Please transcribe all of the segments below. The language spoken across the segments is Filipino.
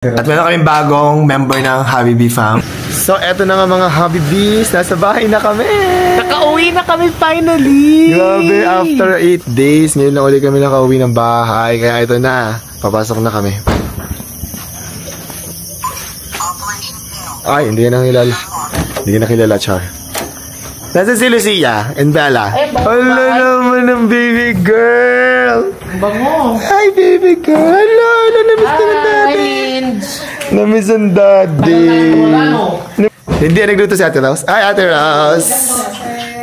At meron kaming bagong member ng Habibi Fam. So, eto na nga mga Habibis. Nasa bahay na kami. Nakauwi na kami finally. Grabe, after 8 days, ngayon lang ulit kami nakauwi ng bahay. Kaya ito na, papasok na kami. Ay, hindi na kilala. Hindi na kilala, Char. Nasa si Lucia and Bella. Hala naman ng baby girl. Bango. Hi, baby girl. Hala, namiss ka ng daddy. Namiss ang daddy. Hindi, nagluto si Ate Rose. Ay, Ate Rose.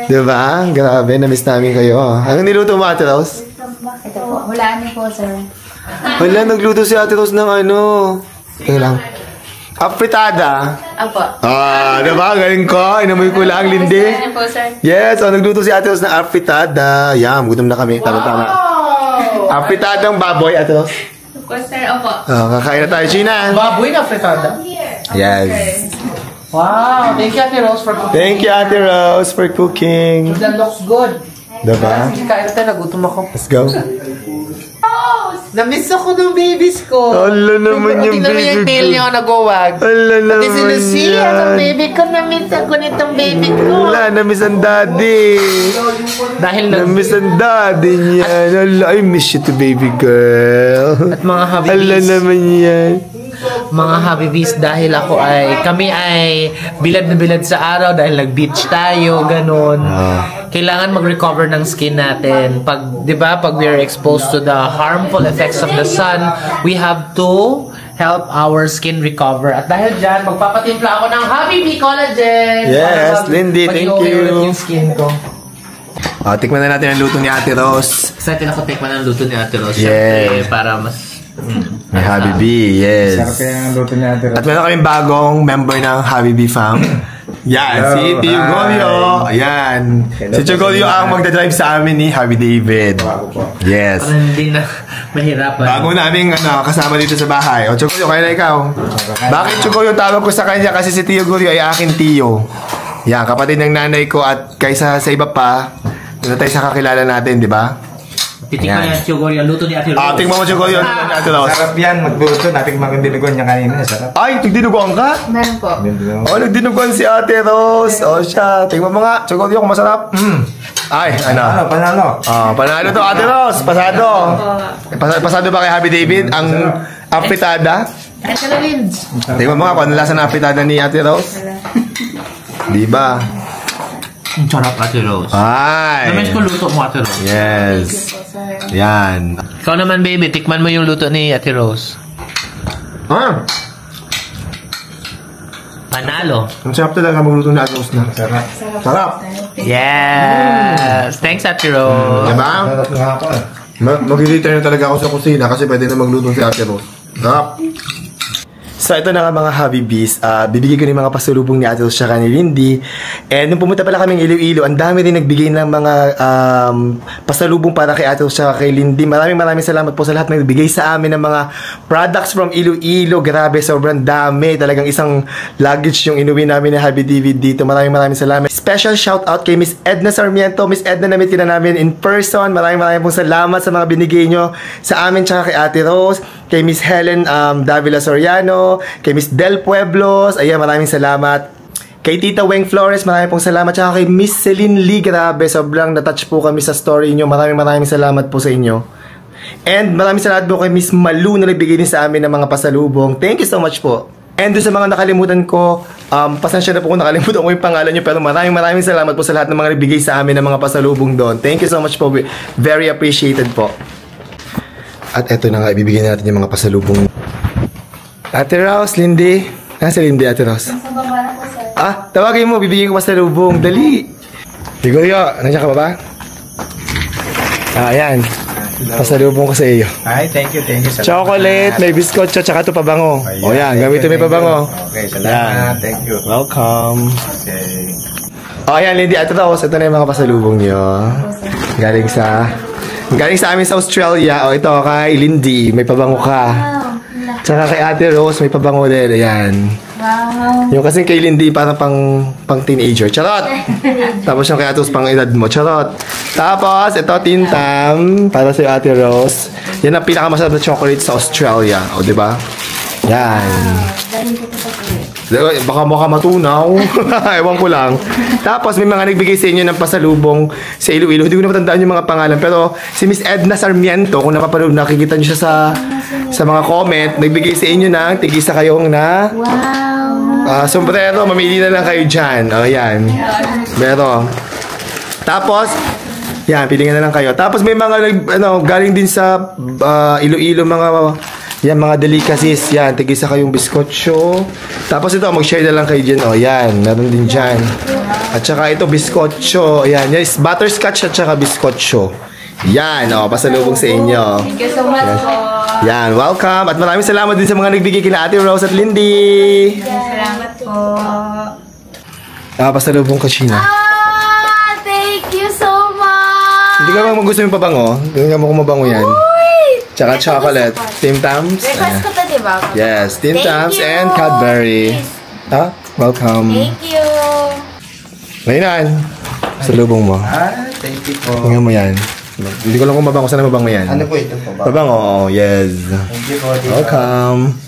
Diba? Grabe, namiss namin kayo. Anong niluto mo, Ate Rose? Ito po. Hulaan niyo po, sir. Hala, nagluto si Ate Rose ng ano. Tingnan lang. Apritada. Apo. Ah, diba? Galing ko. Inamoy ko lang, Lindy. Ano po, sir? Yes, nagluto si Ate Rose ng apritada. Yan, gutom na kami. Tama-tama. Apritadang baboy, Ate Rose. Opo, sir. Opo. Kakain na tayo, Gina. Baboy na fritada. Yes. Wow, thank you Ate Rose for cooking. Thank you, Ate Rose, for cooking. That looks good. Diba? Kain na tayo, nagutom ako. Let's go. Namiss ako ng babies ko. Hala naman yung Tingnan mo baby yung tail ko. niya ako nagwawag. Hala naman Pati si Lucia, yan. ang baby ko, namiss ako nitong baby ko. Hala, namiss ang daddy. Dahil Namiss ang daddy niyan. Hala, I miss you to baby girl. At mga Hala habibis, naman yan. mga habibis, dahil kami ay bilad na bilad sa araw dahil nag-beach tayo, ganun. Kailangan mag-recover ng skin natin. Pag, di ba, pag we are exposed to the harmful effects of the sun, we have to help our skin recover. At dahil dyan, magpapatimpla ako ng Habibi Collagen. Yes, Lindy, thank you. Yung skin ko. Tikman na natin ang luto ni Ate Rose. Excited ako tikman ang luto ni Ate Rose. Yeah. Syempre, para mas... May Habibi, yes. Sarap kaya ang luto ni Ate Rose. At meron kaming bagong member ng Habibi Fam. Yan, Hello, si Tio hi. Golio. Ayan. Si Tio Golio ang magdadrive sa amin ni Habi David. Yes. Para hindi na mahirapan. Bago namin kasama dito sa bahay. O, Tio Golio, kaya na ikaw. Bakit Tio Golio tawag ko sa kanya? Kasi si Tio Golio ay aking tiyo. Yan, kapatid ng nanay ko at kaysa sa iba pa, doon tayo sa kakilala natin, di ba? Titikman niya Tio Golio, ang luto ni Ate Rose. Tingnan mo Tio Golio, ni Ate Rose. Sarap yan, magluto. Natikman ko yung dinuguan niya kanina. Sarap. Ay, nagdinuguan ka? Meron po. Nagdinuguan si Ate Rose. Siya. Tingnan mo nga, Tio Golio, kung masarap. Ay, ano? Panalo. Panalo to, Ate Rose. Pasado. Pasado ba kay Habi David? Ang apritada? Ito na rin. Tingnan mo nga kung ano lasa ng apritada ni Ate Rose. Di ba? Ang sarap, Ate Rose. Ay. Namiss ko luto mo, Ate Rose. Yes. Yan. Ikaw naman, baby. Tikman mo yung luto ni Ate Rose. Panalo. Ang sarap talaga magluto ni Ate Rose na. Sarap. Sarap. Yes. Thanks, Ate Rose. Diba? Sarap nga pa. Mag-return talaga ako sa kusina kasi pwede na magluto si Ate Rose. Sarap. So ito na nga mga Habibis, bibigay ko ng mga pasalubong ni Ate Rose siya ni Lindy. And nung pumunta pala kaming Iloilo, ang dami rin nagbigay ng mga pasalubong para kay Ate Rose siya kay Lindy. Maraming salamat po sa lahat ng nagbigay sa amin ng mga products from Iloilo. Grabe, sobrang dami. Talagang isang luggage yung inuwi namin ni Habi David dito. Maraming salamat. Special shout out kay Miss Edna Sarmiento. Miss Edna, na-meet ka na namin in person. Maraming pong salamat sa mga binigay nyo sa amin tsaka kay Ate Rose. Kay Miss Helen Davila Soriano, kay Miss Del Pueblos, ayan, maraming salamat. Kay Tita Weng Flores, maraming pong salamat. Tsaka kay Miss Celine Lee, grabe, sobrang natouch po kami sa story nyo. Maraming salamat po sa inyo. And maraming salamat po kay Miss Malu na nagbigay din sa amin ng mga pasalubong. Thank you so much po. And doon sa mga nakalimutan ko, pasensya na po kung nakalimutan ko yung pangalan nyo, pero maraming salamat po sa lahat ng mga nagbigay sa amin ng mga pasalubong doon. Thank you so much po. Very appreciated po. At eto na nga, ibibigay natin yung mga pasalubong. Ate Rose, Lindy. Nasa Lindy, Ate Rose? Sa baba na po, sir. Tawagin mo, bibigay ko pasalubong. Dali. Siguryo, nandiyan ka ba ba? Ayan. Pasalubong ko sa iyo. Ay, thank you. Chocolate, may biskotso, tsaka ito pabango. O yan, gamitin mo yung pabango. Okay, salamat. Thank you. Welcome. Okay. Ayan, Lindy, Ate Rose, ito na yung mga pasalubong nyo. Galing sa amin sa Australia. O ito, kay Lindy, may pabango ka. Tsaka kay Ate Rose, may pabango din. Ayan. Wow. Yung kasing kay Lindy, parang pang teenager. Charot! Tapos yung kay Ate Rose, pang edad mo. Charot! Tapos, ito, Tintam, para sa Ate Rose. Yan ang pinakamasarap na chocolate sa Australia. O, diba? Yan. Dahil ko po po. Baka matunaw. Ewan ko lang. Tapos may mga nagbigay sa inyo ng pasalubong sa Iloilo. Hindi ko na matandaan yung mga pangalan. Pero si Miss Edna Sarmiento, kung napapanood, nakikita nyo siya sa mga comment, nagbigay sa inyo ng tigisa kayong na sombrero. Mamili na lang kayo dyan. O, yan. Pero, tapos, yan, pili na lang kayo. Tapos may mga galing din sa Iloilo, mga delicacies. Yan, tigisa kayong biskotso. Tapos ito, mag-share na lang kayo dyan. O, yan, meron din dyan. At saka ito, biskotso. Yan, yes, butterscotch at saka biskotso. Yan, o, pasalubong sa inyo. Thank you so much po. Yan, welcome. At maraming salamat din sa mga nagbigay kina Ate Rose at Lindy. Salamat po. Pasalubong ka, Sheena. Thank you so much. Hindi ka bang gusto yung pabango? Hindi ka mo kung mabango yan. Tsaka chocolate. Tim Tams. Request ko to, di ba? Yes, Tim Thank Tams you. and Cadbury. Welcome. Thank you. Reynan, salubong mo. Thank you po. Tingnan mo yan. Hindi ko lang kung mabango. Sana mabango yan. Ano po ito po ba? Mabango, yes. Thank you po. Welcome.